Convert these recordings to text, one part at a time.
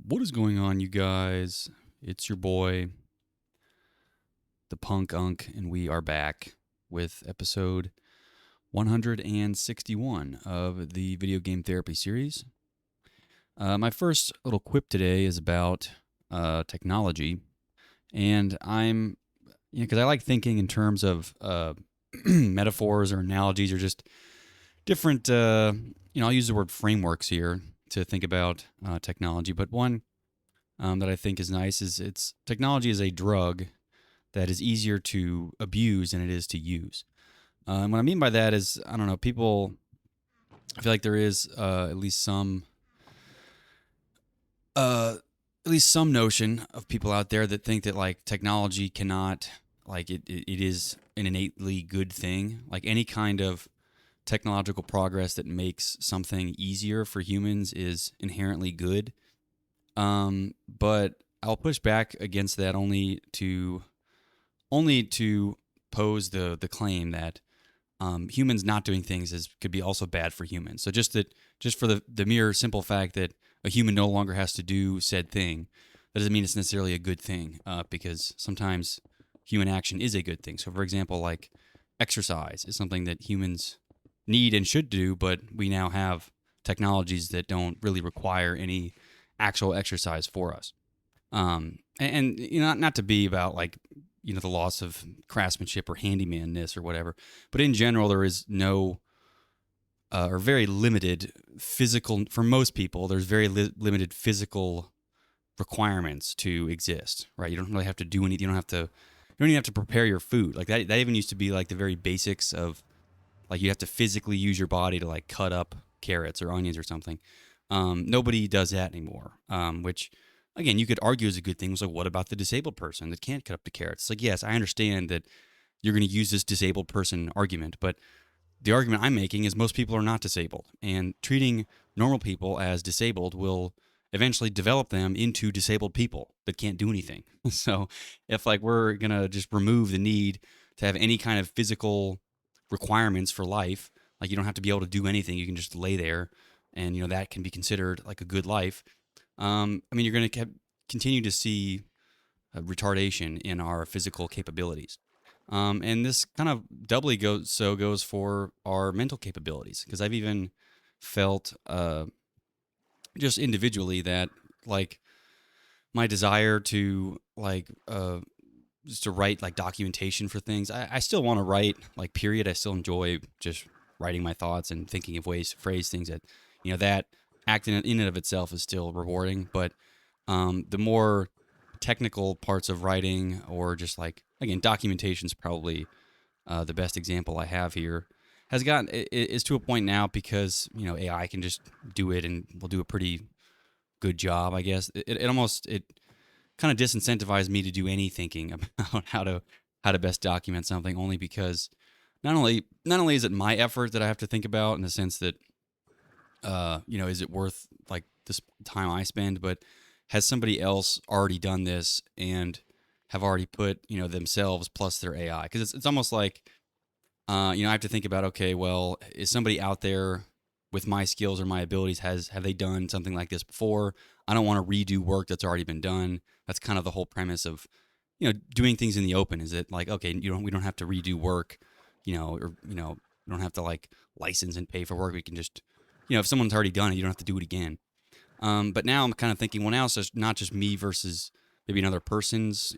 What is going on, you guys? It's your boy, the Punk Unk, and we are back with episode 161 of the video game therapy series. My first little quip today is about technology, and because I like thinking in terms of metaphors or analogies or just different, I'll use the word frameworks here to think about technology, but one that I think is nice is technology is a drug that is easier to abuse than it is to use. And what I mean by that is, I don't know, I feel like there is at least some notion of people out there that think that like technology cannot, like it is an innately good thing. Like any kind of technological progress that makes something easier for humans is inherently good. But I'll push back against that only to pose the claim that humans not doing things could be also bad for humans. So just for the mere simple fact that a human no longer has to do said thing, that doesn't mean it's necessarily a good thing. Because sometimes human action is a good thing. So for example, like exercise is something that humans need and should do, but we now have technologies that don't really require any actual exercise for us. And not to be about like, the loss of craftsmanship or handymanness or whatever, but in general, there is no, or very limited physical, for most people, there's very limited physical requirements to exist, right? You don't really have to do anything. You don't even have to prepare your food. Like that even used to be like the very basics of, like, you have to physically use your body to like cut up carrots or onions or something. Nobody does that anymore, which, again, you could argue is a good thing. It's like, what about the disabled person that can't cut up the carrots? It's like, yes, I understand that you're going to use this disabled person argument, but the argument I'm making is most people are not disabled, and treating normal people as disabled will eventually develop them into disabled people that can't do anything. So if like we're going to just remove the need to have any kind of physical requirements for life, like you don't have to be able to do anything, you can just lay there, and that can be considered like a good life. You're going to continue to see retardation in our physical capabilities. And this kind of doubly goes for our mental capabilities, because I've even felt just individually that like my desire to like just to write like documentation for things. I still want to write, like, period. I still enjoy just writing my thoughts and thinking of ways to phrase things that, that act in and of itself is still rewarding. But the more technical parts of writing, or just like, again, documentation is probably the best example I have here, is to a point now because, AI can just do it and will do a pretty good job, I guess. It kind of disincentivized me to do any thinking about how to best document something, only because not only is it my effort that I have to think about, in the sense that is it worth like this time I spend, but has somebody else already done this and have already put themselves plus their AI? Because it's almost like I have to think about, okay, well, is somebody out there with my skills or my abilities, have they done something like this before? I don't want to redo work that's already been done. That's kind of the whole premise of doing things in the open. Is it like, okay, we don't have to redo work, or we don't have to like license and pay for work. We can just, if someone's already done it, you don't have to do it again. But now I'm kind of thinking, well, now it's just not just me versus maybe another person's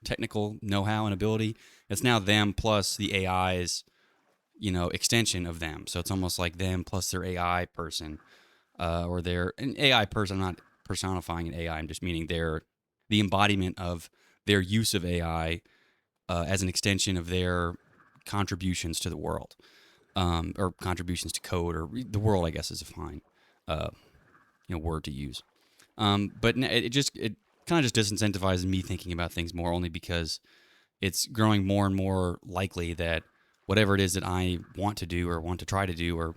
technical know-how and ability. It's now them plus the AI's extension of them. So it's almost like them plus their AI person, or an AI person. I'm not personifying an AI. I'm just meaning the embodiment of their use of AI as an extension of their contributions to the world, or contributions to code, or the world, I guess, is a fine word to use. But it kind of just disincentivizes me thinking about things more, only because it's growing more and more likely that whatever it is that I want to do, or want to try to do, or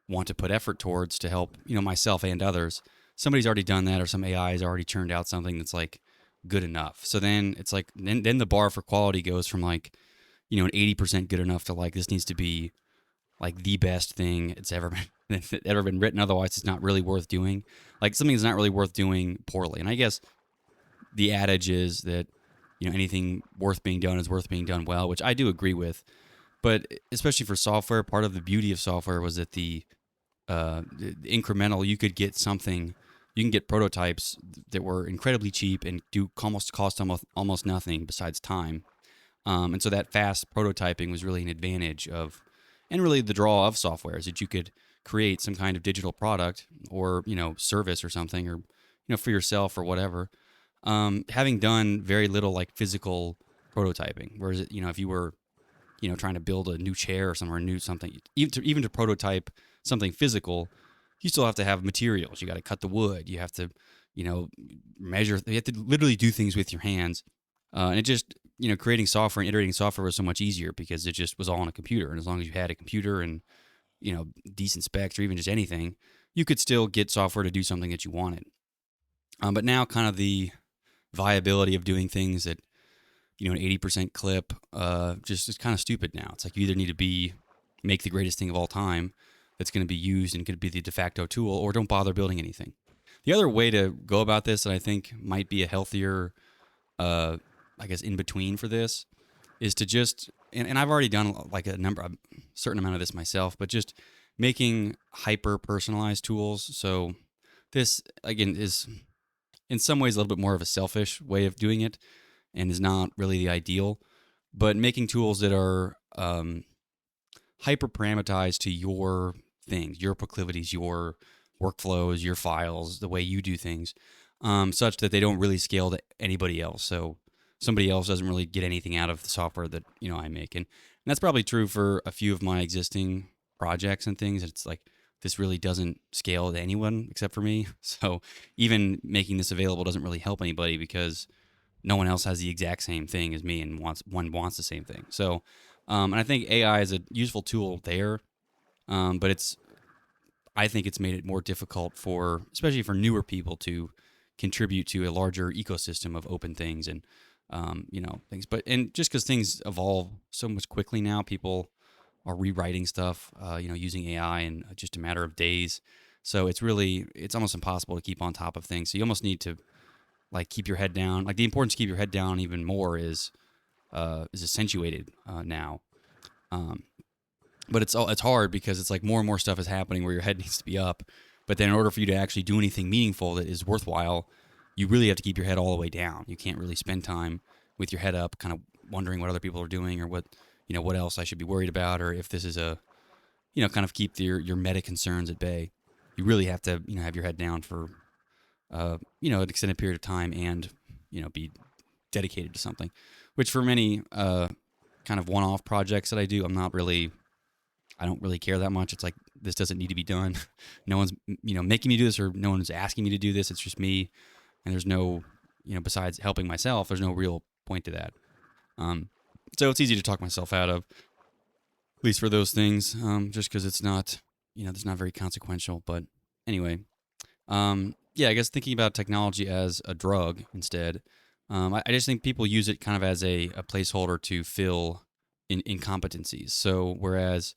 want to put effort towards to help myself and others, somebody's already done that, or some AI has already churned out something that's like good enough. So then it's like then the bar for quality goes from like an 80% good enough to like, this needs to be like the best thing it's ever been that's ever been written. Otherwise, it's not really worth doing. Like something is not really worth doing poorly. And I guess the adage is that anything worth being done is worth being done well, which I do agree with. But especially for software, part of the beauty of software was that the incremental, you could get something, you can get prototypes that were incredibly cheap and do almost cost almost nothing besides time. And so that fast prototyping was really an advantage of, and really the draw of software is that you could create some kind of digital product or service or something, or for yourself or whatever. Having done very little like physical prototyping, whereas if you were trying to build a new chair or somewhere new something, even to prototype something physical, you still have to have materials. You got to cut the wood. You have to, measure. You have to literally do things with your hands. And it just, creating software and iterating software was so much easier because it just was all on a computer. And as long as you had a computer and, decent specs or even just anything, you could still get software to do something that you wanted. But now kind of the viability of doing things at an 80% clip just is kind of stupid now. It's like you either need to make the greatest thing of all time that's going to be used and could be the de facto tool, or don't bother building anything. The other way to go about this that I think might be a healthier I guess in between for this is to just, and I've already done like a certain amount of this myself, but just making hyper personalized tools. So this again is in some ways a little bit more of a selfish way of doing it and is not really the ideal, but making tools that are hyper parameterized to your things, your proclivities, your workflows, your files, the way you do things, such that they don't really scale to anybody else. So somebody else doesn't really get anything out of the software that I make, and that's probably true for a few of my existing projects and things. It's like this really doesn't scale to anyone except for me. So even making this available doesn't really help anybody because no one else has the exact same thing as me and wants the same thing. So, and I think AI is a useful tool there, but I think it's made it more difficult especially for newer people to contribute to a larger ecosystem of open things and things. And just because things evolve so much quickly now, people are rewriting stuff, using AI in just a matter of days. So it's almost impossible to keep on top of things. So you almost need to like keep your head down. Like the importance to keep your head down even more is accentuated now. But it's hard because it's like more and more stuff is happening where your head needs to be up. But then in order for you to actually do anything meaningful that is worthwhile, you really have to keep your head all the way down. You can't really spend time with your head up, kind of wondering what other people are doing or what else I should be worried about, or if this is kind of keep your meta concerns at bay. You really have to, have your head down for, an extended period of time and, be dedicated to something, which for many kind of one-off projects that I do, I don't really care that much. It's like, this doesn't need to be done. No one's, making me do this, or no one's asking me to do this. It's just me. And there's no, besides helping myself, there's no real point to that. So it's easy to talk myself out of, at least for those things, just because it's not, it's not very consequential. But anyway, yeah, I guess thinking about technology as a drug instead, I just think people use it kind of as a placeholder to fill incompetencies. So whereas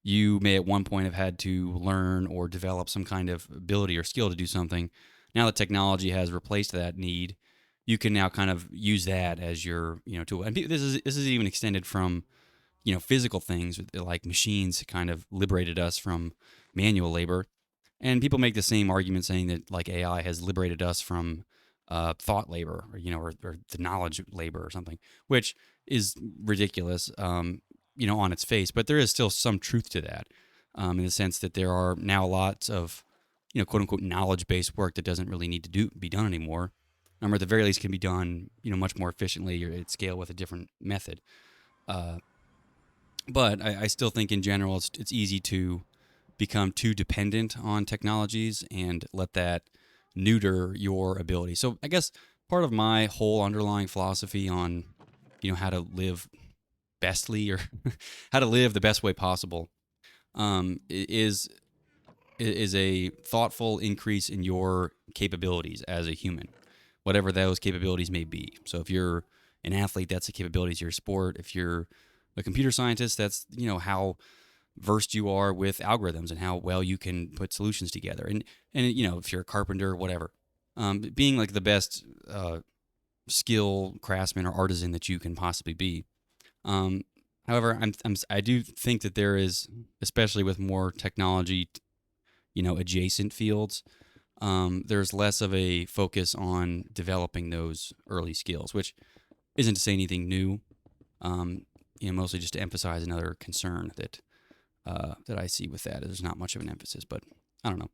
you may at one point have had to learn or develop some kind of ability or skill to do something, now that technology has replaced that need, you can now kind of use that as your tool. And this is even extended from physical things, like machines kind of liberated us from manual labor. And people make the same argument saying that like AI has liberated us from thought labor, or the knowledge labor or something, which is ridiculous, on its face. But there is still some truth to that, in the sense that there are now lots of, quote unquote, knowledge-based work that doesn't really need to be done anymore. Or at the very least can be done, much more efficiently or at scale with a different method. But I still think in general it's easy to become too dependent on technologies and let that neuter your ability. So I guess part of my whole underlying philosophy on, how to live bestly, or how to live the best way possible, is a thoughtful increase in your capabilities as a human, whatever those capabilities may be. So if you're an athlete, that's the capabilities of your sport. If you're a computer scientist, that's how versed you are with algorithms and how well you can put solutions together. And if you're a carpenter, whatever, being like the best skill craftsman or artisan that you can possibly be. However, I do think that there is, especially with more technology, adjacent fields, there's less of a focus on developing those early skills, which isn't to say anything new. Mostly just to emphasize another concern that I see with that. There's not much of an emphasis, but I don't know.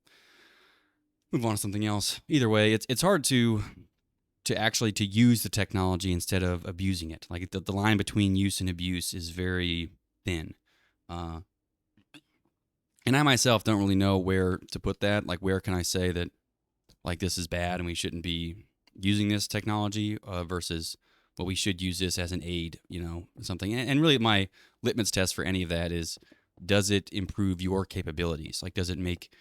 Move on to something else. Either way, it's hard to actually to use the technology instead of abusing it. Like the line between use and abuse is very thin. And I myself don't really know where to put that. Like, where can I say that, like, this is bad and we shouldn't be using this technology versus, well, we should use this as an aid, something. And really my litmus test for any of that is, does it improve your capabilities? Like, does it make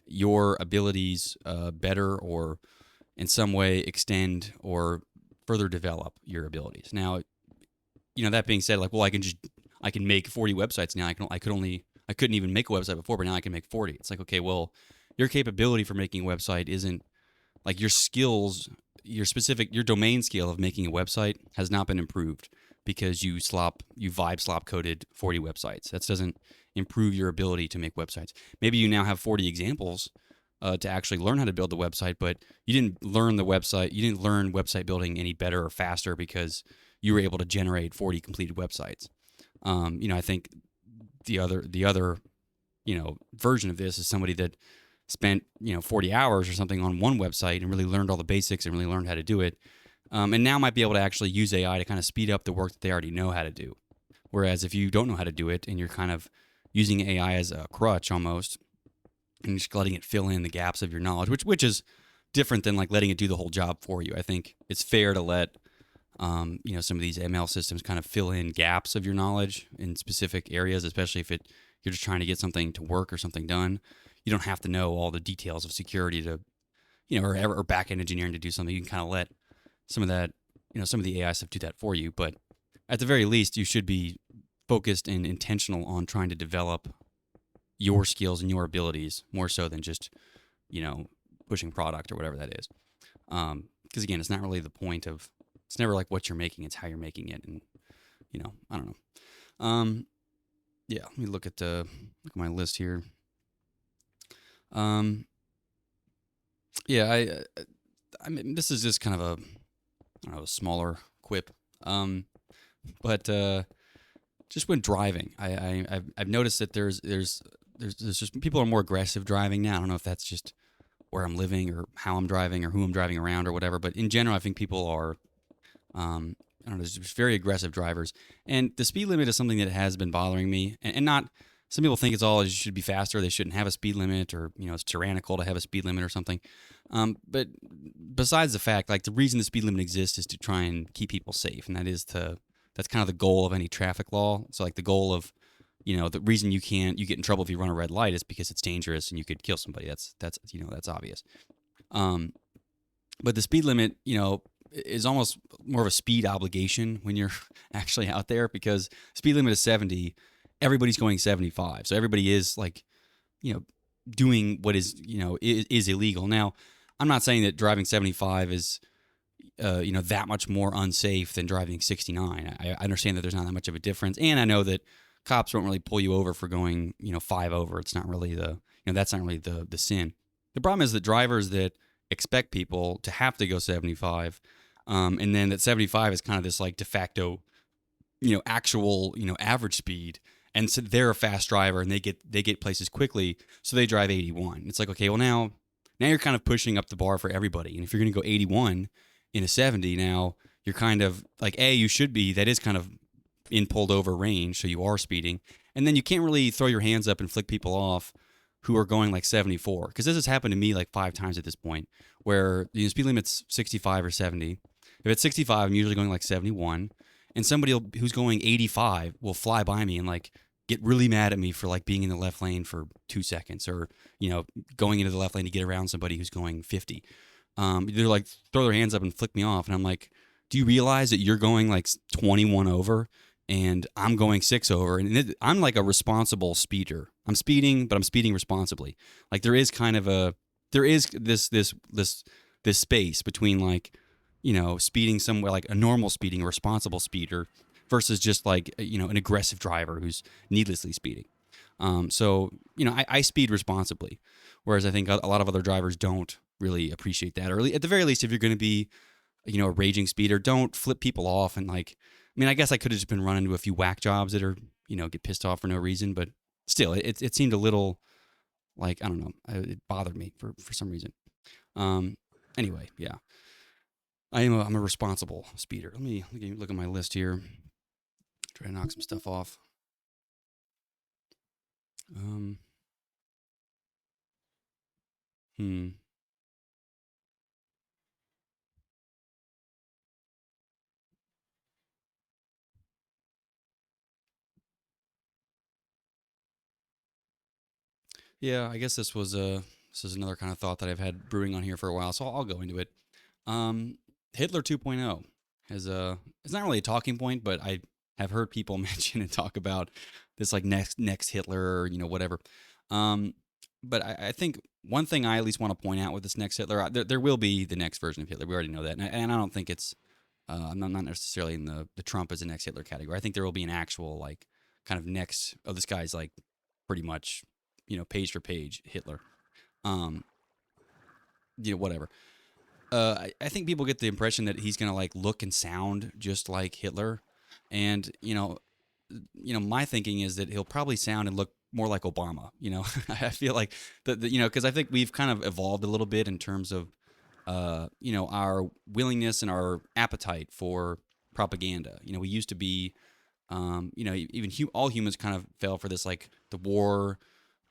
your abilities better, or in some way extend or further develop your abilities? Now, that being said, like, well, I can make 40 websites now. I couldn't even make a website before, but now I can make 40. It's like, okay, well, your capability for making a website isn't like your skills, your domain skill of making a website has not been improved because you vibe slop coded 40 websites. That doesn't improve your ability to make websites. Maybe you now have 40 examples to actually learn how to build the website, but you didn't learn website building any better or faster because you were able to generate 40 completed websites. I think the other version of this is somebody that spent 40 hours or something on one website and really learned all the basics and really learned how to do it, and now might be able to actually use AI to kind of speed up the work that they already know how to do. Whereas if you don't know how to do it and you're kind of using AI as a crutch almost, and just letting it fill in the gaps of your knowledge, which is different than like letting it do the whole job for you. I think it's fair to let some of these ML systems kind of fill in gaps of your knowledge in specific areas, especially if you're just trying to get something to work or something done. You don't have to know all the details of security to, or back-end engineering to do something. You can kind of let some of that, some of the AI stuff do that for you. But at the very least, you should be focused and intentional on trying to develop your skills and your abilities more so than just, pushing product or whatever that is. Because again, it's not really the point of, it's never like what you're making, it's how you're making it. And, I don't know. Yeah, let me look at my list here. Yeah, I mean, this is just kind of a smaller quip. But just when driving, I've noticed that there's just people are more aggressive driving now. I don't know if that's just where I'm living or how I'm driving or who I'm driving around or whatever. But in general, I think people are, I don't know, there's just very aggressive drivers. And the speed limit is something that has been bothering me. And not, some people think it's all you should be faster. They shouldn't have a speed limit, or, it's tyrannical to have a speed limit or something. But besides the fact, like, the reason the speed limit exists is to try and keep people safe. And that's kind of the goal of any traffic law. So like the goal of, the reason you get in trouble if you run a red light is because it's dangerous and you could kill somebody. That's obvious. But the speed limit, is almost more of a speed obligation when you're actually out there, because speed limit is 70, everybody's going 75. So everybody is like, doing what is illegal. Now, I'm not saying that driving 75 is, that much more unsafe than driving 69. I understand that there's not that much of a difference. And I know that cops won't really pull you over for going, 5 over. It's not really that's not really the sin. The problem is that drivers that expect people to have to go 75, and then that 75 is kind of this like de facto, actual, average speed. And so they're a fast driver and they get places quickly. So they drive 81. It's like, okay, well now you're kind of pushing up the bar for everybody. And if you're going to go 81 in a 70, now you're kind of like, you should be, that is kind of in pulled over range. So you are speeding. And then you can't really throw your hands up and flick people off who are going like 74. Because this has happened to me like 5 times at this point, where the speed limit's 65 or 70. If it's 65, I'm usually going like 71. And somebody who's going 85 will fly by me and like get really mad at me for like being in the left lane for 2 seconds, or, going into the left lane to get around somebody who's going 50. They're like, throw their hands up and flick me off. And I'm like, do you realize that you're going like 21 over and I'm going 6 over, and I'm like a responsible speeder. I'm speeding, but I'm speeding responsibly. Like there is this space between like, speeding somewhere like a normal speeding, a responsible speeder, versus just like an aggressive driver who's needlessly speeding. So I speed responsibly, whereas I think a lot of other drivers don't really appreciate that. Or at the very least, if you're going to be a raging speeder, don't flip people off and like. I mean, I guess I could have just been running into a few whack jobs that are get pissed off for no reason, but still, it seemed a little like I don't know, it bothered me for some reason. Um, anyway, yeah, I'm a responsible speeder. Let me look at my list here. Try to knock some stuff off. Um, hmm. Yeah, I guess this is another kind of thought that I've had brewing on here for a while, so I'll go into it. Um, Hitler 2.0 has a it's not really a talking point, but I have heard people mention and talk about this like next Hitler or whatever. Um, but I think one thing I at least want to point out with this next Hitler, there will be the next version of Hitler. We already know that, and I don't think it's I'm not necessarily in the Trump as the next Hitler category. I think there will be an actual like kind of next. Oh, this guy's like pretty much page for page Hitler. Um, whatever. I think people get the impression that he's gonna like look and sound just like Hitler, and my thinking is that he'll probably sound and look more like Obama. I feel like because I think we've kind of evolved a little bit in terms of our willingness and our appetite for propaganda. We used to be even all humans kind of fell for this like the war,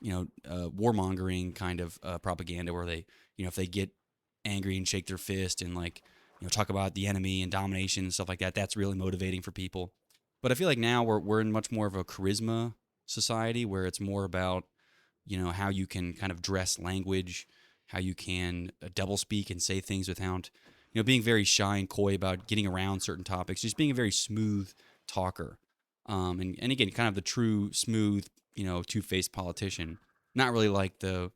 warmongering kind of propaganda where they, if they get angry and shake their fist and like, talk about the enemy and domination and stuff like that, that's really motivating for people. But I feel like now we're in much more of a charisma society where it's more about, how you can kind of dress language, how you can double speak and say things without, being very shy and coy about getting around certain topics, just being a very smooth talker. And again, kind of the true smooth, two-faced politician, not really like the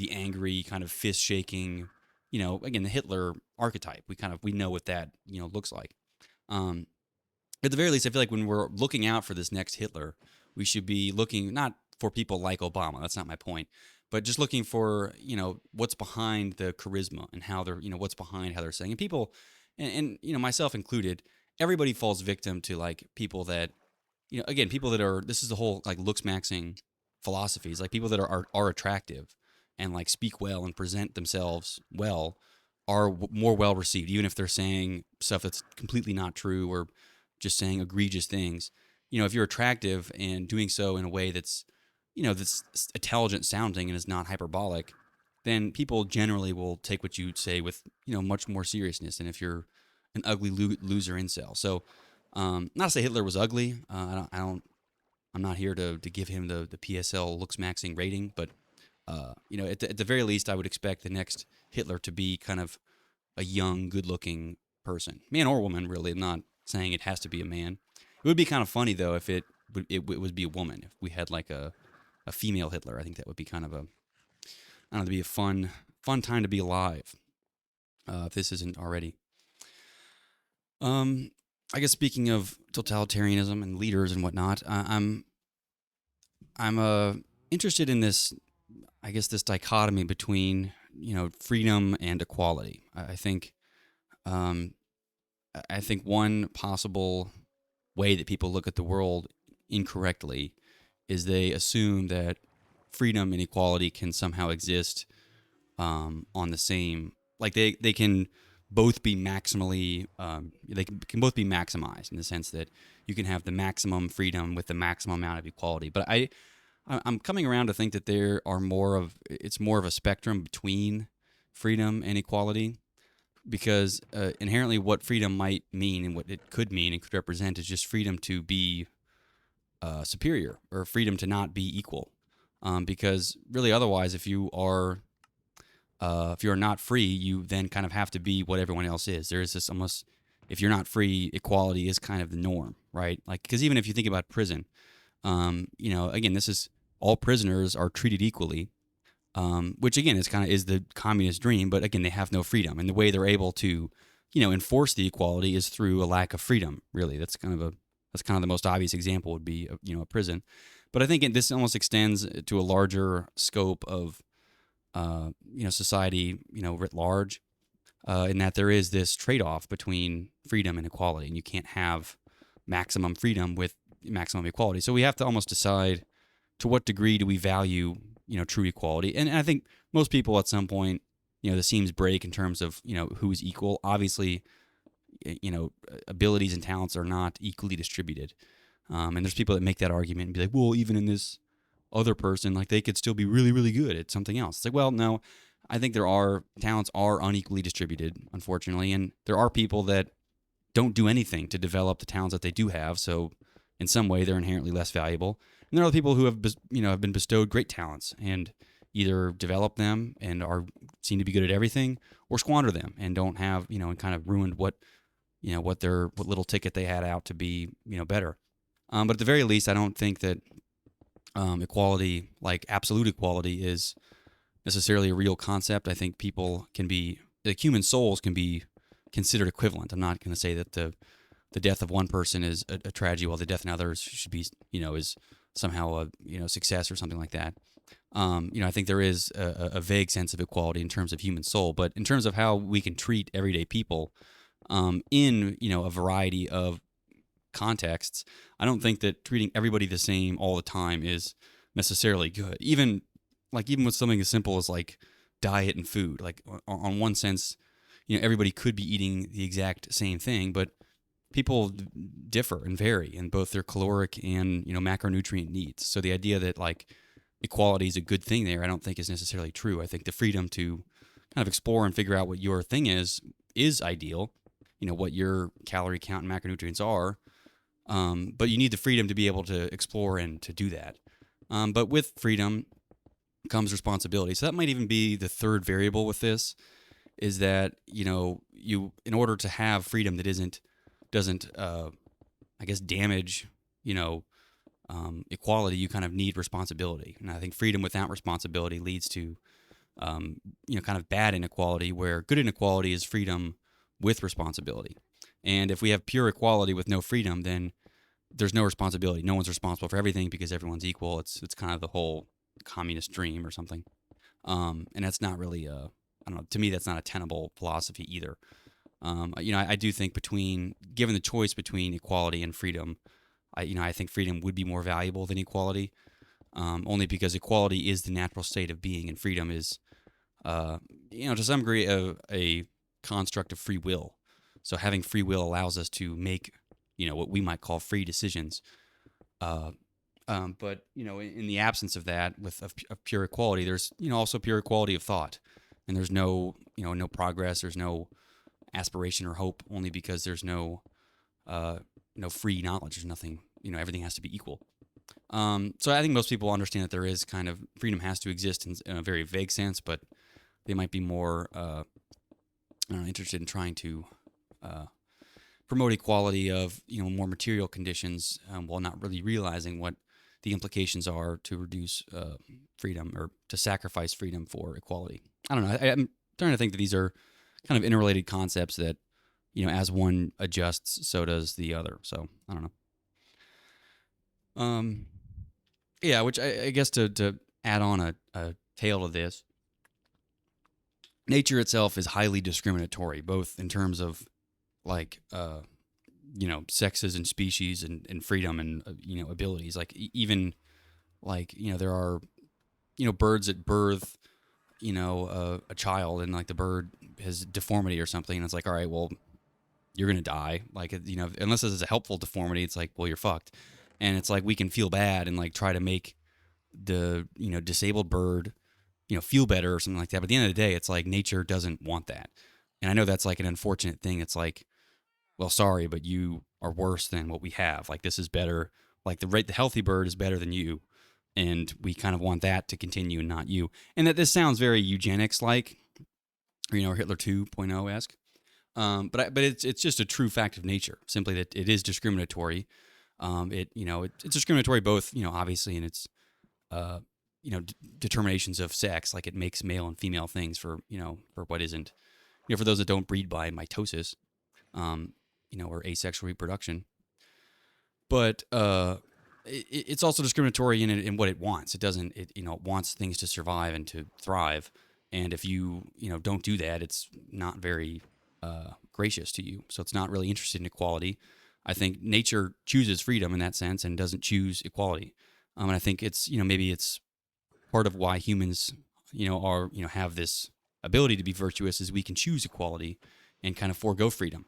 angry kind of fist shaking, again, the Hitler archetype. We know what that, looks like. Um, at the very least, I feel like when we're looking out for this next Hitler, we should be looking not for people like Obama. That's not my point, but just looking for what's behind the charisma and how they're what's behind how they're saying. And people, and myself included, everybody falls victim to like people that again people that are this is the whole like looks maxing philosophies, like people that are attractive and like speak well and present themselves well are more well received, even if they're saying stuff that's completely not true or just saying egregious things. If you're attractive and doing so in a way that's, that's intelligent sounding and is not hyperbolic, then people generally will take what you say with, much more seriousness than if you're an ugly loser incel. So, not to say Hitler was ugly. I'm not here to give him the PSL looks maxing rating, but at the very least, I would expect the next Hitler to be kind of a young, good-looking person, man or woman. Really, I'm not saying it has to be a man. It would be kind of funny though if it would be a woman. If we had like a female Hitler, I think that would be kind of a I don't know, to be a fun time to be alive. If this isn't already. Um, I guess speaking of totalitarianism and leaders and whatnot, I'm interested in this. I guess this dichotomy between freedom and equality. I think um, I think one possible way that people look at the world incorrectly is they assume that freedom and equality can somehow exist on the same, like they can both be maximally they can both be maximized in the sense that you can have the maximum freedom with the maximum amount of equality. But I'm coming around to think that there are it's more of a spectrum between freedom and equality, because inherently what freedom might mean and what it could mean and could represent is just freedom to be superior or freedom to not be equal. Because really, otherwise, if you are not free, you then kind of have to be what everyone else is. There is this almost if you're not free, equality is kind of the norm, right? Like, because even if you think about prison, again, this is all prisoners are treated equally, which again is the communist dream, but again, they have no freedom, and the way they're able to, enforce the equality is through a lack of freedom. Really, that's kind of the most obvious example would be, a prison. But I think this almost extends to a larger scope of, society, writ large, in that there is this trade-off between freedom and equality, and you can't have maximum freedom with maximum equality. So we have to almost decide to what degree do we value, true equality. And I think most people at some point, the seams break in terms of, who's equal. Obviously, abilities and talents are not equally distributed. And there's people that make that argument and be like, well, even in this other person, like they could still be really, really good at something else. It's like, well, no, I think talents are unequally distributed, unfortunately. And there are people that don't do anything to develop the talents that they do have. So in some way, they're inherently less valuable. And there are other people who have been bestowed great talents and either develop them and seem to be good at everything, or squander them and don't have, and kind of ruined what little ticket they had out to be, better. But at the very least, I don't think that equality, like absolute equality, is necessarily a real concept. I think people can be, like human souls can be considered equivalent. I'm not going to say that the death of one person is a tragedy while the death of others should be, is somehow a success or something like that. I think there is a vague sense of equality in terms of human soul, but in terms of how we can treat everyday people in a variety of contexts, I don't think that treating everybody the same all the time is necessarily good. Even with something as simple as like diet and food, like on one sense, everybody could be eating the exact same thing, but people differ and vary in both their caloric and macronutrient needs. So the idea that like equality is a good thing there, I don't think is necessarily true. I think the freedom to kind of explore and figure out what your thing is ideal. What your calorie count and macronutrients are, but you need the freedom to be able to explore and to do that. But with freedom comes responsibility. So that might even be the third variable with this, is that you in order to have freedom that doesn't I guess damage equality, you kind of need responsibility. And I think freedom without responsibility leads to kind of bad inequality, where good inequality is freedom with responsibility. And if we have pure equality with no freedom, then there's no responsibility. No one's responsible for everything because everyone's equal. It's kind of the whole communist dream or something. And that's not really I don't know. To me, that's not a tenable philosophy either. I do think given the choice between equality and freedom, I think freedom would be more valuable than equality, only because equality is the natural state of being, and freedom is, to some degree, a construct of free will. So having free will allows us to make, what we might call free decisions. But in the absence of that, of pure equality, there's also pure equality of thought, and there's no progress, there's no aspiration or hope, only because there's no free knowledge. There's nothing. Everything has to be equal. So I think most people understand that there is kind of freedom has to exist in a very vague sense, but they might be more interested in trying to promote equality of more material conditions, while not really realizing what the implications are to reduce freedom or to sacrifice freedom for equality. I don't know. I'm trying to think that these are kind of interrelated concepts that as one adjusts, so does the other. So I don't know. Yeah, which I guess to add on a tail to this, nature itself is highly discriminatory, both in terms of like sexes and species and freedom and abilities. Like even like there are birds that birth a child, and like the bird has deformity or something, and it's like, all right, well, you're gonna die. Like unless this is a helpful deformity, it's like, well, you're fucked. And it's like we can feel bad and like try to make the disabled bird feel better or something like that. But at the end of the day, it's like nature doesn't want that. And I know that's like an unfortunate thing. It's like, well, sorry, but you are worse than what we have. Like this is better. Like the healthy bird is better than you, and we kind of want that to continue and not you. And that this sounds very eugenics like, or Hitler 2.0 esque. But it's just a true fact of nature, simply that it is discriminatory. It's discriminatory both, obviously in its uh, determinations of sex, like it makes male and female things for what isn't, for those that don't breed by mitosis, um, or asexual reproduction. But it's also discriminatory in what it wants. It doesn't, it wants things to survive and to thrive. And if you don't do that, it's not very gracious to you. So it's not really interested in equality. I think nature chooses freedom in that sense and doesn't choose equality. And I think it's, maybe it's part of why humans, are, have this ability to be virtuous is we can choose equality and kind of forego freedom,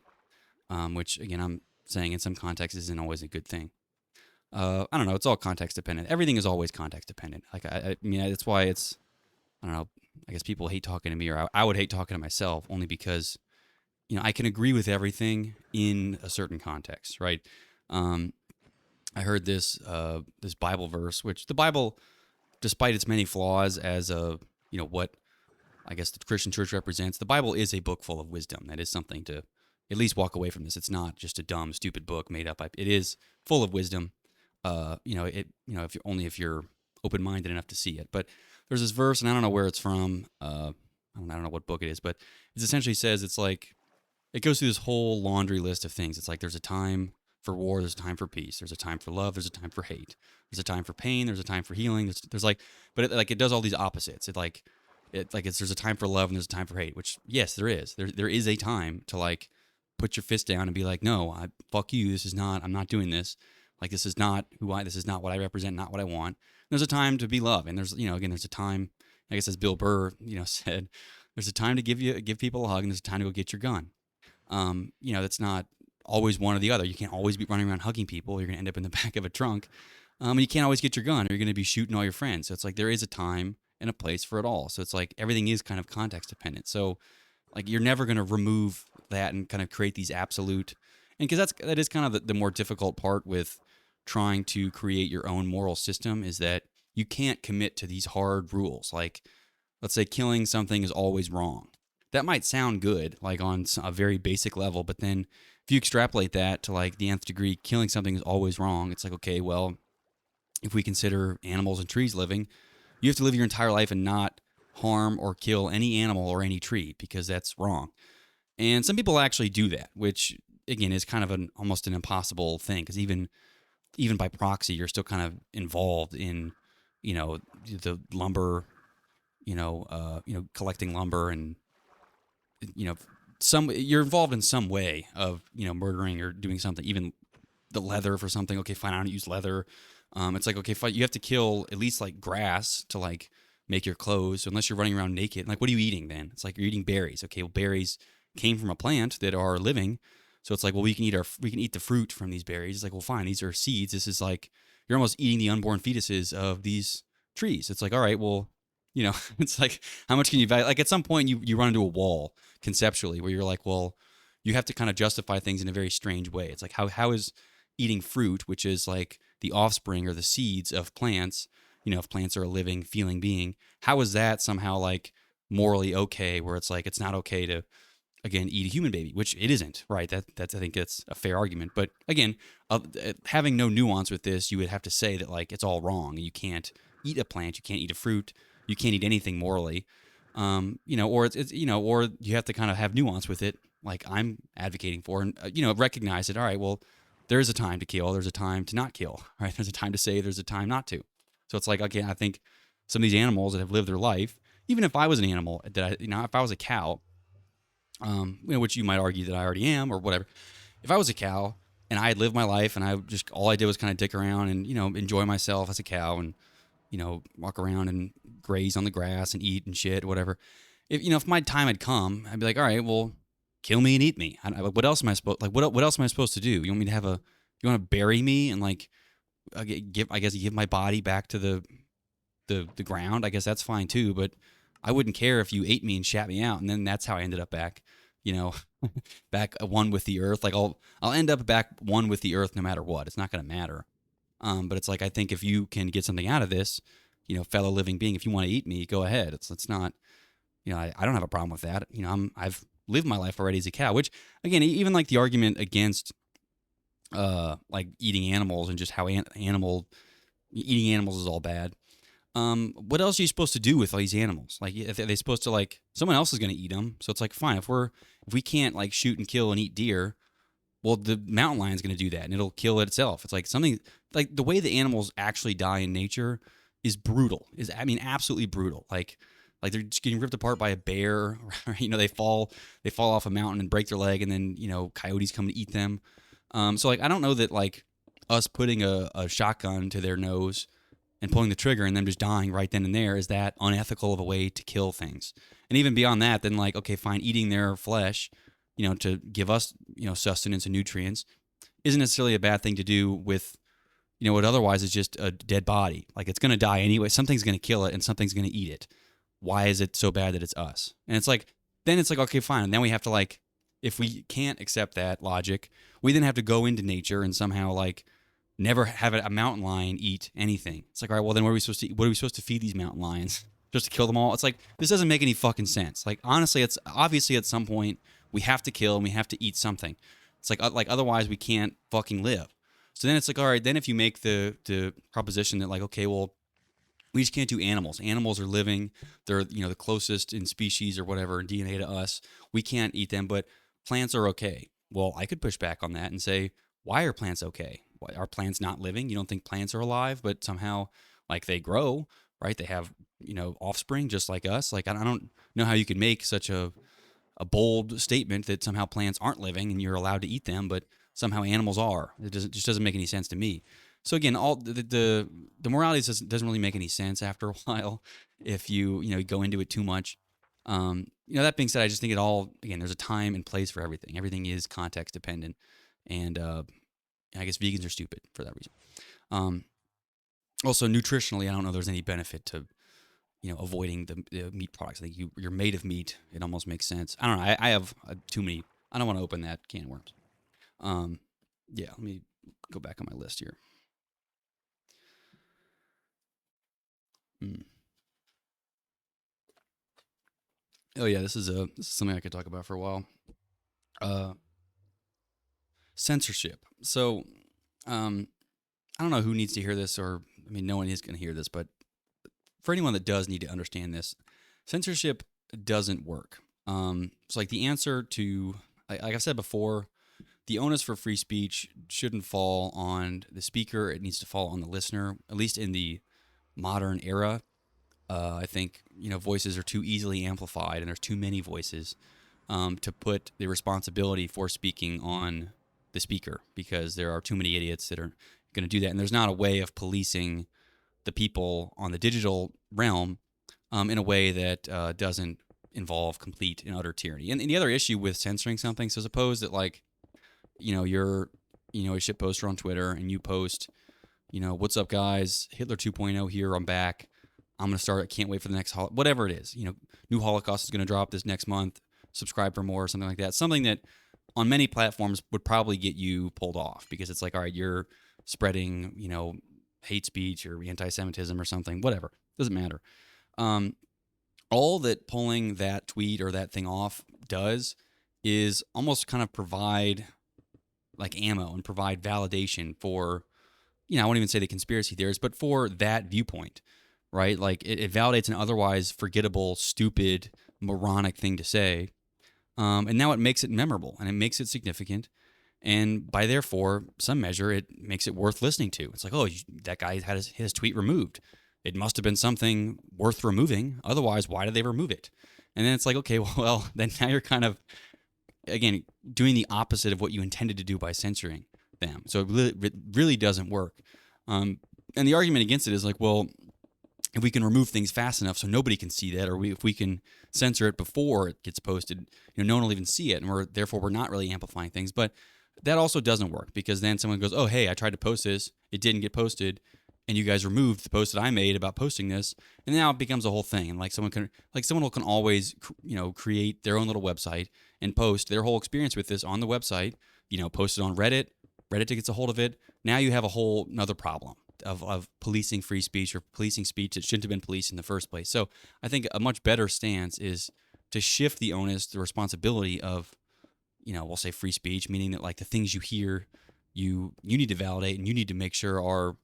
which again, I'm saying in some contexts isn't always a good thing. I don't know. It's all context dependent. Everything is always context dependent. Like I mean, that's why it's. I don't know. I guess people hate talking to me, or I would hate talking to myself, only because I can agree with everything in a certain context, right? Um, I heard this Bible verse, which the Bible, despite its many flaws, as what I guess the Christian church represents, the Bible is a book full of wisdom. That is something to at least walk away from this. It's not just a dumb, stupid book made up. It is full of wisdom. If you're open minded enough to see it. But there's this verse, and I don't know where it's from. I don't know what book it is, but it essentially says it's like it goes through this whole laundry list of things. It's like there's a time for war, there's a time for peace, there's a time for love, there's a time for hate, there's a time for pain, there's a time for healing. There's like, but it does all these opposites. There's a time for love and there's a time for hate. Which yes, there is. There is a time to like put your fist down and be like, no, fuck you. This is not. I'm not doing this. Like this is not This is not what I represent. Not what I want. There's a time to be love, and there's again there's a time. I guess as Bill Burr said, there's a time to give people a hug, and there's a time to go get your gun. That's not always one or the other. You can't always be running around hugging people. You're gonna end up in the back of a trunk. And you can't always get your gun, or you're gonna be shooting all your friends. So it's like there is a time and a place for it all. So it's like everything is kind of context dependent. So like you're never gonna remove that and kind of create these absolute. And because that is kind of the more difficult part with trying to create your own moral system is that you can't commit to these hard rules. Like, let's say killing something is always wrong. That might sound good, like on a very basic level, but then if you extrapolate that to like the nth degree, killing something is always wrong. It's like, okay, well, if we consider animals and trees living, you have to live your entire life and not harm or kill any animal or any tree because that's wrong. And some people actually do that, which again is kind of almost an impossible thing because even by proxy, you're still kind of involved in, the lumber, collecting lumber and, you're involved in some way of, murdering or doing something, even the leather for something. Okay, fine. I don't use leather. It's like, okay, fine. You have to kill at least like grass to like make your clothes. So unless you're running around naked, like, what are you eating then? It's like you're eating berries. Okay. Well, berries came from a plant that are living. So it's like, well, we can eat the fruit from these berries. It's like, well, fine, these are seeds. This is like, you're almost eating the unborn fetuses of these trees. It's like, all right, well, it's like, how much can you value? Like at some point you run into a wall conceptually where you're like, well, you have to kind of justify things in a very strange way. It's like, how is eating fruit, which is like the offspring or the seeds of plants, if plants are a living, feeling being, how is that somehow like morally okay, where it's like, it's not okay to, again, eat a human baby, which it isn't, right? That's I think that's a fair argument. But again, having no nuance with this, you would have to say that like it's all wrong. You can't eat a plant, you can't eat a fruit, you can't eat anything morally, or it's or you have to kind of have nuance with it, like I'm advocating for, and recognize that. All right, well, there's a time to kill, there's a time to not kill, right? There's a time to save, there's a time not to. So it's like, again, I think some of these animals that have lived their life, even if I was an animal, if I was a cow. Which you might argue that I already am or whatever. If I was a cow and I had lived my life and all I did was kind of dick around and, enjoy myself as a cow and, walk around and graze on the grass and eat and shit, whatever. If my time had come, I'd be like, all right, well, kill me and eat me. What else am I what else am I supposed to do? You want me to you want to bury me and like, give my body back to the ground? I guess that's fine too, but I wouldn't care if you ate me and shat me out, and then that's how I ended up back, back one with the earth. Like I'll end up back one with the earth no matter what. It's not going to matter. But it's like I think if you can get something out of this, fellow living being, if you want to eat me, go ahead. It's not, I don't have a problem with that. I've lived my life already as a cow. Which again, even like the argument against like eating animals and just how eating animals is all bad. What else are you supposed to do with all these animals? Like, if they're supposed to, like, someone else is going to eat them. So it's like, fine, if we can't like shoot and kill and eat deer, well, the mountain lion's going to do that and it'll kill it itself. It's like something like the way the animals actually die in nature is brutal. I mean, absolutely brutal. Like they're just getting ripped apart by a bear. Or, they fall off a mountain and break their leg, and then coyotes come to eat them. So like I don't know that like us putting a shotgun to their nose and pulling the trigger and them just dying right then and there is that unethical of a way to kill things. And even beyond that, then like, okay, fine, eating their flesh, to give us, sustenance and nutrients isn't necessarily a bad thing to do with, what otherwise is just a dead body. Like it's going to die anyway. Something's going to kill it and something's going to eat it. Why is it so bad that it's us? And it's like, then it's like, okay, fine. And then we have to like, if we can't accept that logic, we then have to go into nature and somehow like never have a mountain lion eat anything. It's like, all right, well then what are we supposed to eat? What are we supposed to feed these mountain lions? Just to kill them all? It's like, this doesn't make any fucking sense. Like, honestly, it's obviously at some point we have to kill and we have to eat something. It's like otherwise we can't fucking live. So then it's like, all right, then if you make the proposition that like, okay, well, we just can't do animals. Animals are living. They're, the closest in species or whatever in DNA to us. We can't eat them, but plants are okay. Well, I could push back on that and say, why are plants okay? Why are plants not living? You don't think plants are alive, but somehow like they grow, right? They have, offspring just like us. Like I don't know how you could make such a bold statement that somehow plants aren't living and you're allowed to eat them, but somehow animals are. It just doesn't make any sense to me. So again, all the morality doesn't really make any sense after a while if you go into it too much. That being said, I just think there's a time and place for everything. Everything is context dependent, and I guess vegans are stupid for that reason. Also, nutritionally, I don't know if there's any benefit to avoiding the meat products. I think you're made of meat. It almost makes sense. I don't know. I have too many. I don't want to open that can of worms. Yeah, let me go back on my list here. Oh yeah, this is something I could talk about for a while. Censorship. So, I don't know who needs to hear this, or I mean, no one is going to hear this, but for anyone that does need to understand this, censorship doesn't work. It's like the answer to, like I've said before, the onus for free speech shouldn't fall on the speaker. It needs to fall on the listener, at least in the modern era. I think voices are too easily amplified, and there's too many voices to put the responsibility for speaking on the speaker, because there are too many idiots that are going to do that, and there's not a way of policing the people on the digital realm in a way that doesn't involve complete and utter tyranny. And the other issue with censoring something, so suppose that like you're a shit poster on Twitter and you post what's up guys, Hitler 2.0 here, I'm back. I'm going to start. I can't wait for the next whatever it is. New Holocaust is going to drop this next month. Subscribe for more, or something like that. Something that on many platforms would probably get you pulled off, because it's like, all right, you're spreading, hate speech or anti-Semitism or something. Whatever, doesn't matter. All that pulling that tweet or that thing off does is almost kind of provide like ammo and provide validation for, I won't even say the conspiracy theorists, but for that viewpoint. Right? Like it validates an otherwise forgettable, stupid, moronic thing to say. And now it makes it memorable and it makes it significant. And by therefore, some measure, it makes it worth listening to. It's like, oh, that guy had his tweet removed. It must have been something worth removing. Otherwise, why did they remove it? And then it's like, okay, well, then now you're kind of, again, doing the opposite of what you intended to do by censoring them. So it really doesn't work. And the argument against it is like, well, if we can remove things fast enough so nobody can see that, or if we can censor it before it gets posted, no one will even see it, and we're not really amplifying things. But that also doesn't work, because then someone goes, oh, hey, I tried to post this, it didn't get posted, and you guys removed the post that I made about posting this, and now it becomes a whole thing. And like someone can always create their own little website and post their whole experience with this on the website, post it on Reddit gets a hold of it. Now you have a whole another problem of policing free speech, or policing speech that shouldn't have been policed in the first place. So I think a much better stance is to shift the onus, the responsibility of, we'll say free speech, meaning that like the things you hear, you need to validate and you need to make sure are,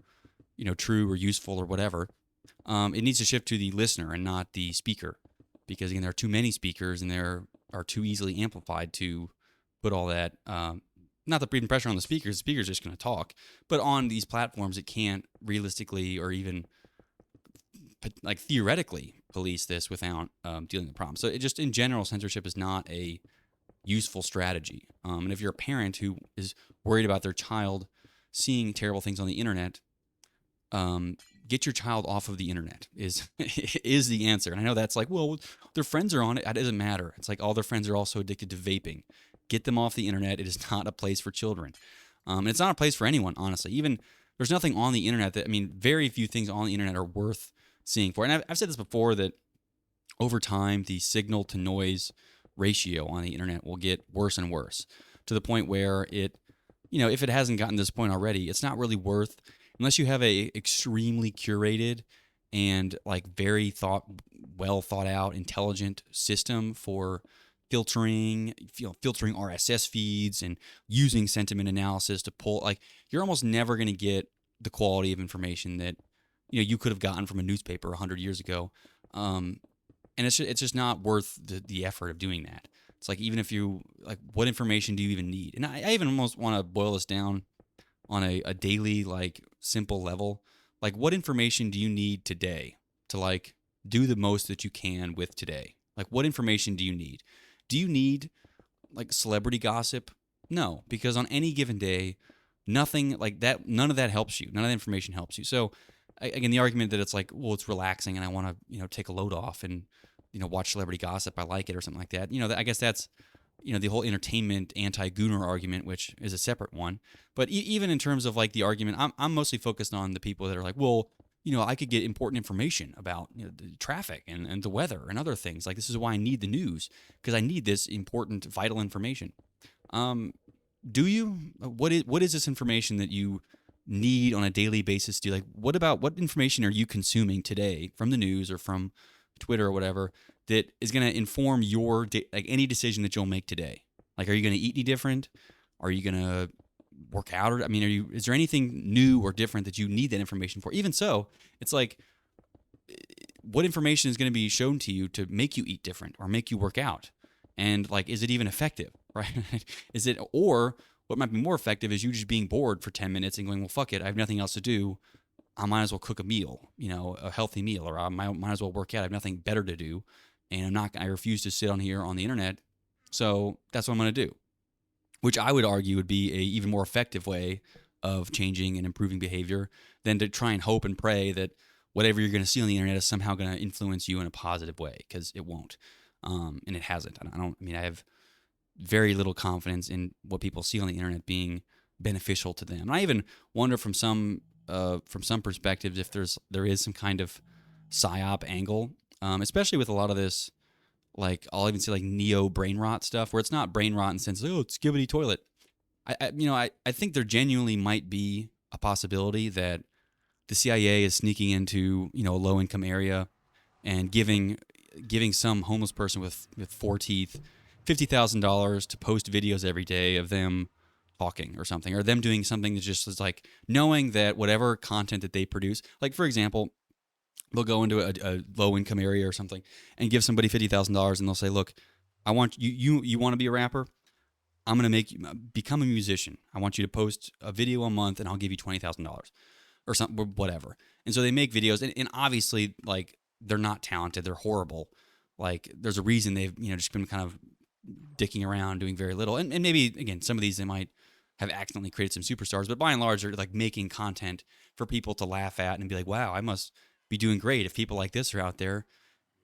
true or useful or whatever. It needs to shift to the listener and not the speaker, because again, there are too many speakers and there are too easily amplified to put all that. Not the putting pressure on the speakers. The speaker's just going to talk, but on these platforms, it can't realistically or even like theoretically police this without dealing with the problem. So it just in general, censorship is not a useful strategy. And if you're a parent who is worried about their child seeing terrible things on the internet, get your child off of the internet is is the answer. And I know that's like, well, their friends are on it. It doesn't matter. It's like all their friends are also addicted to vaping. Get them off the internet. It is not a place for children. And it's not a place for anyone, honestly. Even there's nothing on the internet that, very few things on the internet are worth seeing for. And I've said this before, that over time, the signal to noise ratio on the internet will get worse and worse, to the point where it, if it hasn't gotten to this point already, it's not really worth, unless you have a extremely curated and like very well thought out, intelligent system for filtering RSS feeds and using sentiment analysis to pull, like, you're almost never going to get the quality of information that you could have gotten from a newspaper 100 years ago. And it's just not worth the effort of doing that. It's like, even if you, like, what information do you even need? And I even almost want to boil this down on a daily, like, simple level. Like, what information do you need today to, like, do the most that you can with today? Like, what information do you need? Do you need, like, celebrity gossip? No, because on any given day, nothing like that, none of that helps you. None of that information helps you. So, again, the argument that it's like, well, it's relaxing and I want to, take a load off and, watch celebrity gossip, I like it, or something like that. I guess that's, the whole entertainment anti-gooner argument, which is a separate one. But even in terms of like the argument, I'm mostly focused on the people that are like, well, I could get important information about the traffic and the weather and other things. Like, this is why I need the news, because I need this important, vital information. Do you? What is this information that you need on a daily basis? Do you, like, what information are you consuming today from the news or from Twitter or whatever that is going to inform your like any decision that you'll make today? Like, are you going to eat any different? Are you going to work out? Or, is there anything new or different that you need that information for? Even so, it's like, what information is going to be shown to you to make you eat different or make you work out? And, like, is it even effective, right? Is it, or what might be more effective is you just being bored for 10 minutes and going, well, fuck it, I have nothing else to do. I might as well cook a meal, a healthy meal, or I might as well work out. I have nothing better to do, and I refuse to sit on here on the internet. So that's what I'm going to do, which I would argue would be a even more effective way of changing and improving behavior than to try and hope and pray that whatever you're going to see on the internet is somehow going to influence you in a positive way, because it won't, and it hasn't. I have very little confidence in what people see on the internet being beneficial to them. And I even wonder from some perspectives if there is some kind of psyop angle, especially with a lot of this, like, I'll even say like neo brain rot stuff, where it's not brain rot in the sense of, oh, it's skibbity toilet. I think there genuinely might be a possibility that the CIA is sneaking into, a low income area and giving some homeless person with 4 teeth $50,000 to post videos every day of them talking or something, or them doing something that just is like, knowing that whatever content that they produce, like, for example, they'll go into a low income area or something and give somebody $50,000, and they'll say, look, I want you want to be a rapper? I'm going to make you become a musician. I want you to post a video a month and I'll give you $20,000 or something, or whatever. And so they make videos, and obviously, like, they're not talented. They're horrible. Like, there's a reason they've, just been kind of dicking around, doing very little. And maybe, again, some of these they might have accidentally created some superstars, but by and large, they're like making content for people to laugh at and be like, wow, I must be doing great if people like this are out there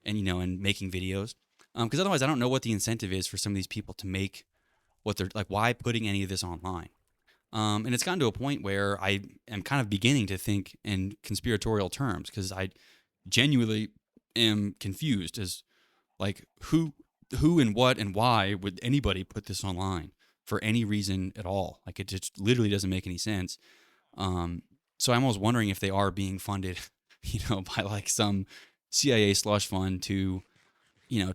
and, and making videos. Because otherwise, I don't know what the incentive is for some of these people to make what they're like. Why putting any of this online? And it's gotten to a point where I am kind of beginning to think in conspiratorial terms, because I genuinely am confused as, like, who and what and why would anybody put this online for any reason at all? Like, it just literally doesn't make any sense. So I'm almost wondering if they are being funded, by like some CIA slush fund to,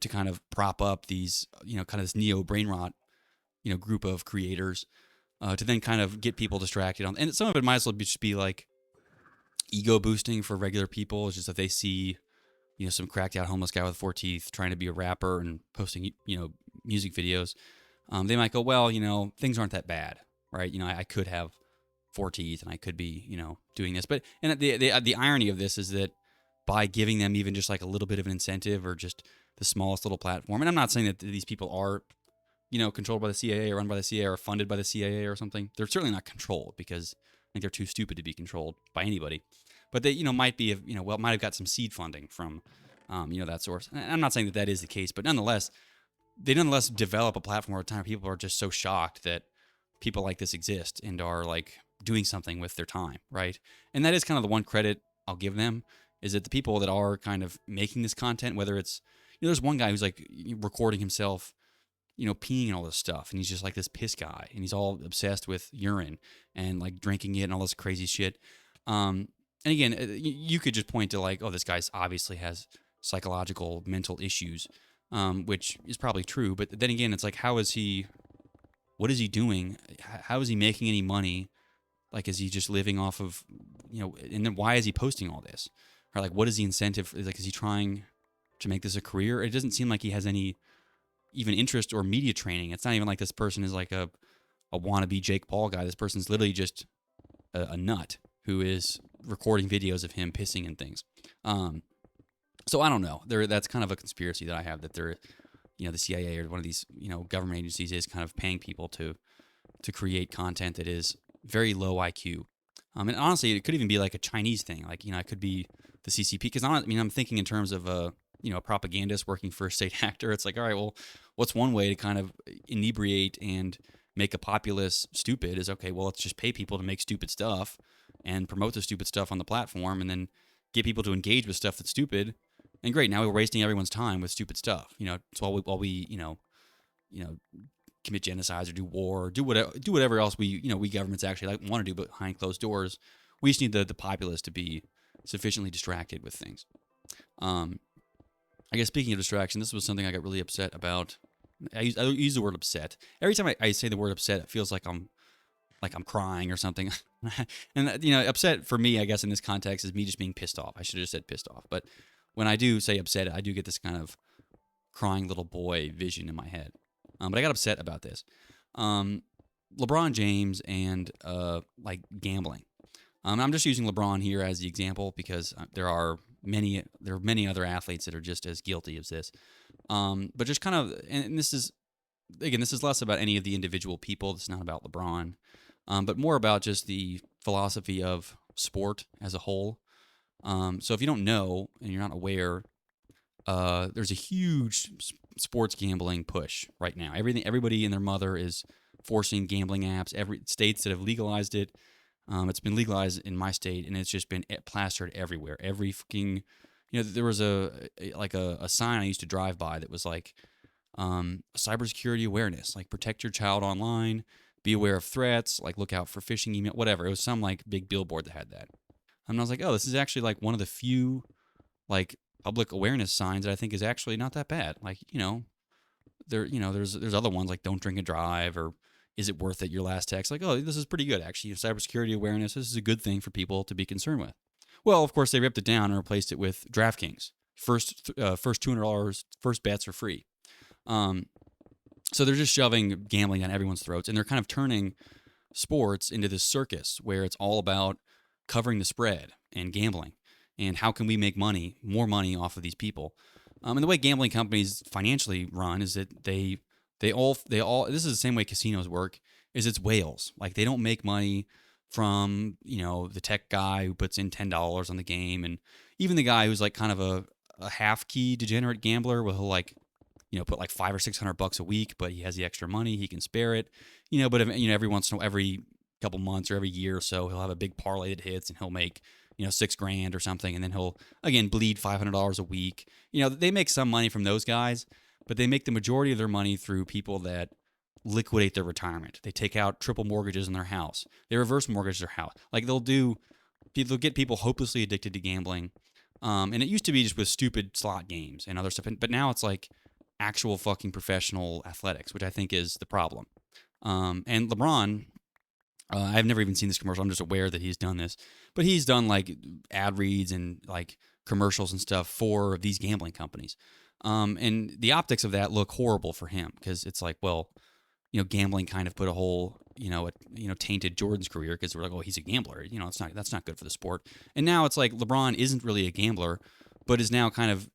to kind of prop up these, kind of this neo brain rot, group of creators, to then kind of get people distracted on. And some of it might as well just be like ego boosting for regular people. It's just that they see, some cracked out homeless guy with 4 teeth trying to be a rapper and posting, music videos. They might go, well, things aren't that bad, right? I could have 4 teeth and I could be, doing this. But, and the irony of this is that by giving them even just like a little bit of an incentive or just the smallest little platform, and I'm not saying that these people are, controlled by the CIA or run by the CIA or funded by the CIA or something. They're certainly not controlled because I think they're too stupid to be controlled by anybody. But they, might be, might have got some seed funding from, that source. And I'm not saying that that is the case, but nonetheless, they develop a platform where time people are just so shocked that people like this exist and are like doing something with their time, right? And that is kind of the one credit I'll give them, is that the people that are kind of making this content, whether it's, there's one guy who's like recording himself, peeing and all this stuff, and he's just like this piss guy, and he's all obsessed with urine and like drinking it and all this crazy shit. And again, you could just point to like, oh, this guy's obviously has psychological, mental issues, which is probably true. But then again, it's like, what is he doing? How is he making any money? Like, is he just living off of, and then why is he posting all this? Or like, what is the incentive? Like, is he trying to make this a career? It doesn't seem like he has any even interest or media training. It's not even like this person is like a wannabe Jake Paul guy. This person's literally just a nut who is recording videos of him pissing and things. So I don't know. That's kind of a conspiracy that I have, that they're, the CIA or one of these, government agencies is kind of paying people to create content that is very low IQ. And honestly, it could even be like a Chinese thing. Like, it could be the CCP. Because I'm thinking in terms of a propagandist working for a state actor. It's like, all right, well, what's one way to kind of inebriate and make a populace stupid is, okay, well, let's just pay people to make stupid stuff and promote the stupid stuff on the platform, and then get people to engage with stuff that's stupid. And great, now we're wasting everyone's time with stupid stuff. So while we commit genocides or do war or do whatever else we governments actually like want to do, but behind closed doors, we just need the populace to be sufficiently distracted with things. I guess speaking of distraction, this was something I got really upset about. I use the word upset. Every time I say the word upset, it feels like I'm crying or something. And upset for me, I guess in this context, is me just being pissed off. I should have just said pissed off. But when I do say upset, I do get this kind of crying little boy vision in my head. But I got upset about this. LeBron James and like gambling. I'm just using LeBron here as the example because there are many other athletes that are just as guilty as this. But just kind of, and this is less about any of the individual people. It's not about LeBron, but more about just the philosophy of sport as a whole. So if you don't know and you're not aware, there's a huge sports gambling push right now. Everybody and their mother is forcing gambling apps. Every states that have legalized it. It's been legalized in my state, and it's just been plastered everywhere. Every fucking, there was a sign I used to drive by that was like, cybersecurity awareness, like protect your child online, be aware of threats, like look out for phishing email, whatever. It was some like big billboard that had that. And I was like, oh, this is actually like one of the few like public awareness signs that I think is actually not that bad. Like, there's other ones like don't drink and drive, or is it worth it, your last text? Like, oh, this is pretty good, actually. Cybersecurity awareness, this is a good thing for people to be concerned with. Well, of course, they ripped it down and replaced it with DraftKings. First $200, first bets are free. So they're just shoving gambling down everyone's throats, and they're kind of turning sports into this circus where it's all about covering the spread and gambling. And how can we make more money off of these people? And the way gambling companies financially run is that they all this is the same way casinos work, is it's whales. Like, they don't make money from, the tech guy who puts in $10 on the game, and even the guy who's like kind of a half key degenerate gambler where he'll like, put like $500 or $600 a week, but he has the extra money, he can spare it, but every once in a while, every couple months or every year or so, he'll have a big parlay that hits and he'll make, $6,000 or something. And then he'll again bleed $500 a week. They make some money from those guys, but they make the majority of their money through people that liquidate their retirement. They take out triple mortgages on their house. They reverse mortgage their house. Like, they'll get people hopelessly addicted to gambling. And it used to be just with stupid slot games and other stuff, but now it's like actual fucking professional athletics, which I think is the problem. And LeBron, I've never even seen this commercial. I'm just aware that he's done this, but he's done like ad reads and like commercials and stuff for these gambling companies. And the optics of that look horrible for him because it's like, well, gambling kind of put a whole, tainted Jordan's career because we're like, oh, he's a gambler. That's not good for the sport. And now it's like LeBron isn't really a gambler, but is now kind of,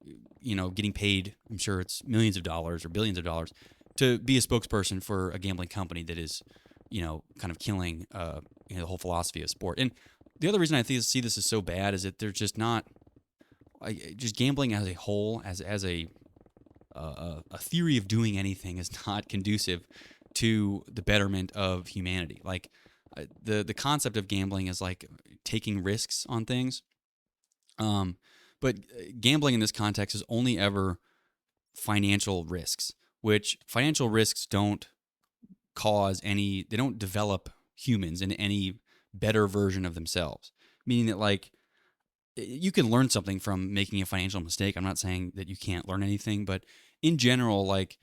getting paid. I'm sure it's millions of dollars or billions of dollars to be a spokesperson for a gambling company that is, kind of killing, the whole philosophy of sport. And the other reason I see this is so bad is that they're just not, just gambling as a whole, as a theory of doing anything is not conducive to the betterment of humanity. Like the concept of gambling is like taking risks on things. But gambling in this context is only ever financial risks, which financial risks don't they don't develop humans into any better version of themselves. Meaning that like you can learn something from making a financial mistake. I'm not saying that you can't learn anything, but in general, like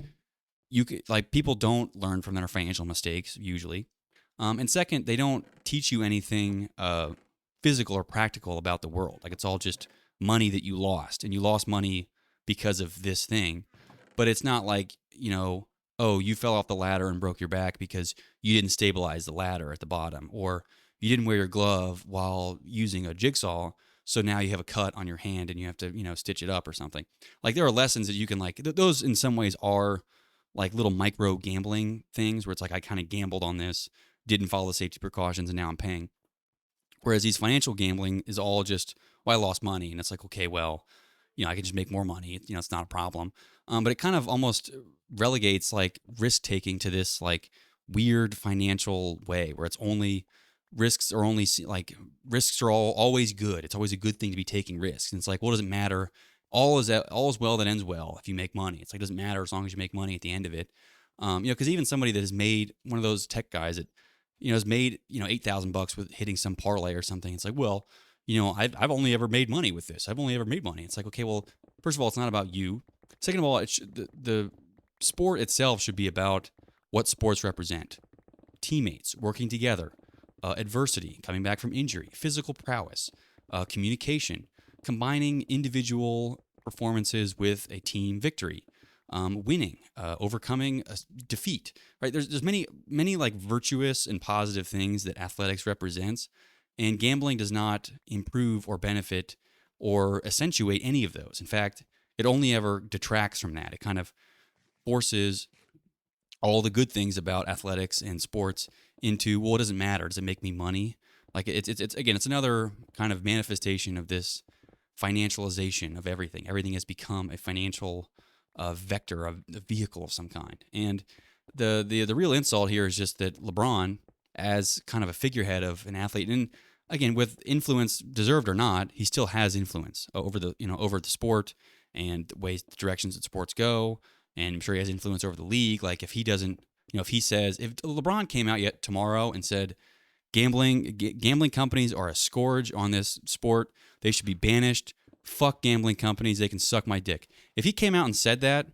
people don't learn from their financial mistakes usually. And second, they don't teach you anything physical or practical about the world. Like it's all just money that you lost, and you lost money because of this thing. But it's not like, oh, you fell off the ladder and broke your back because you didn't stabilize the ladder at the bottom, or you didn't wear your glove while using a jigsaw, so now you have a cut on your hand and you have to, stitch it up or something. Like there are lessons that you can like, those in some ways are like little micro gambling things where it's like I kind of gambled on this, didn't follow the safety precautions, and now I'm paying. Whereas these financial gambling is all just, well, I lost money, and it's like, okay, well, I can just make more money. It's not a problem. But it kind of almost relegates like risk taking to this like weird financial way where it's only risks are always good. It's always a good thing to be taking risks. And it's like, what does it matter? All is well that ends well if you make money. It's like it doesn't matter as long as you make money at the end of it. Because even somebody that has made one of those tech guys that has made $8,000 with hitting some parlay or something. It's like, well, I've only ever made money with this. I've only ever made money. It's like, okay, well, first of all, it's not about you. Second of all, the sport itself should be about what sports represent: teammates working together, adversity, coming back from injury, physical prowess, communication, combining individual performances with a team victory, winning, overcoming a defeat. Right? There's many like virtuous and positive things that athletics represents, and gambling does not improve or benefit or accentuate any of those. In fact, it only ever detracts from that. It kind of forces all the good things about athletics and sports into, well, it doesn't matter. Does it make me money? Like it's again, it's another kind of manifestation of this financialization of everything. Everything has become a financial vector, of a vehicle of some kind. And the real insult here is just that LeBron, as kind of a figurehead of an athlete, and again, with influence deserved or not, he still has influence over the sport and the ways, the directions that sports go. And I'm sure he has influence over the league. Like if he doesn't, if he says, if LeBron came out yet tomorrow and said gambling companies are a scourge on this sport, they should be banished. Fuck gambling companies, they can suck my dick. If he came out and said that,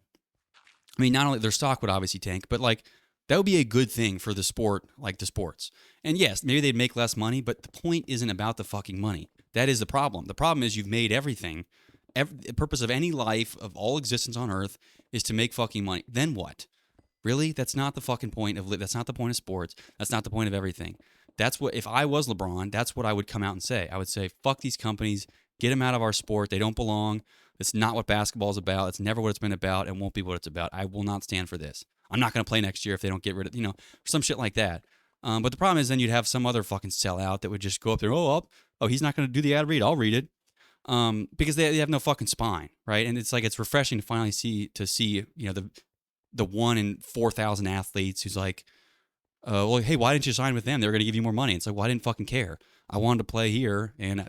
I mean, not only their stock would obviously tank, but like that would be a good thing for the sport, like the sports. And yes, maybe they'd make less money, but the point isn't about the fucking money. That is the problem. The problem is you've made everything. The purpose of any life, of all existence on Earth, is to make fucking money. Then what? Really? That's not the fucking point of that's not the point of sports. That's not the point of everything. That's what, if I was LeBron, that's what I would come out and say. I would say, fuck these companies, get them out of our sport. They don't belong. It's not what basketball is about. It's never what it's been about. It won't be what it's about. I will not stand for this. I'm not going to play next year if they don't get rid of, some shit like that. But the problem is then you'd have some other fucking sellout that would just go up there, oh, he's not going to do the ad read. I'll read it. Because they have no fucking spine, right? And it's like, it's refreshing to finally see the 1 in 4,000 athletes who's like, well, hey, why didn't you sign with them? They were going to give you more money. It's like, well, I didn't fucking care. I wanted to play here, and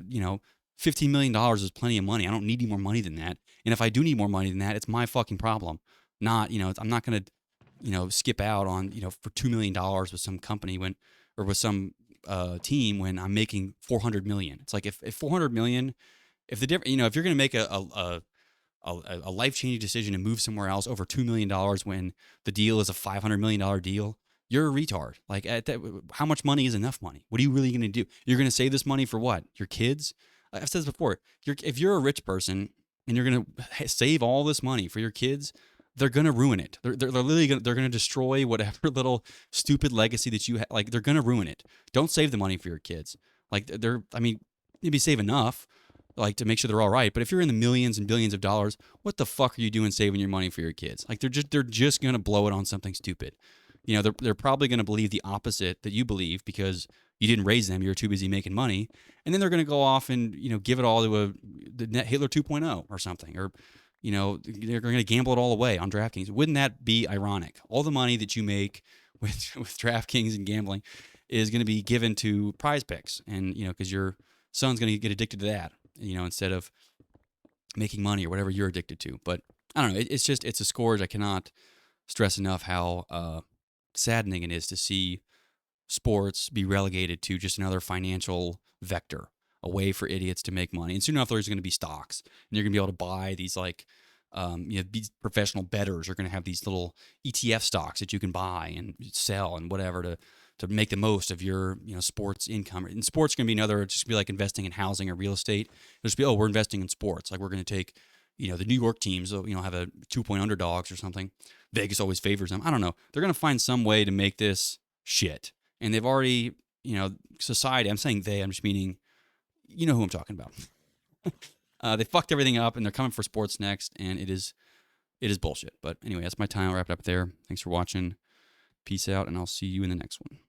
$15 million is plenty of money. I don't need any more money than that. And if I do need more money than that, it's my fucking problem. Not, I'm not going to, skip out on, for $2 million with some company or with some team when I'm making $400 million. It's like if $400 million if the different, if you're going to make a life changing decision to move somewhere else over $2 million when the deal is a $500 million deal, you're a retard. Like, how much money is enough money? What are you really going to do? You're going to save this money for what? Your kids? I've said this before. If you're a rich person and you're going to save all this money for your kids, they're going to ruin it. They're literally they're going to destroy whatever little stupid legacy that you have. Like, they're going to ruin it. Don't save the money for your kids. Like, I mean, maybe save enough, like, to make sure they're all right. But if you're in the millions and billions of dollars, what the fuck are you doing saving your money for your kids? Like, they're just going to blow it on something stupid. They're probably going to believe the opposite that you believe because you didn't raise them. You're too busy making money. And then they're going to go off and, give it all to the net Hitler 2.0 or something. Or, they're going to gamble it all away on DraftKings. Wouldn't that be ironic? All the money that you make with DraftKings and gambling is going to be given to prize picks. And, because your son's going to get addicted to that, instead of making money or whatever you're addicted to. But I don't know. It's a scourge. I cannot stress enough how saddening it is to see sports be relegated to just another financial vector, a way for idiots to make money. And soon enough, there's going to be stocks, and you're going to be able to buy these these professional bettors are going to have these little ETF stocks that you can buy and sell and whatever to make the most of your sports income. And sports going to be another, just be like investing in housing or real estate. It'll just be, we're investing in sports. Like, we're going to take the New York teams, have a 2-point underdogs or something. Vegas always favors them. I don't know. They're going to find some way to make this shit. And they've already, society, I'm saying they, I'm just meaning, who I'm talking about. They fucked everything up and they're coming for sports next. And it is bullshit. But anyway, that's my time. I'll wrap it up there. Thanks for watching. Peace out. And I'll see you in the next one.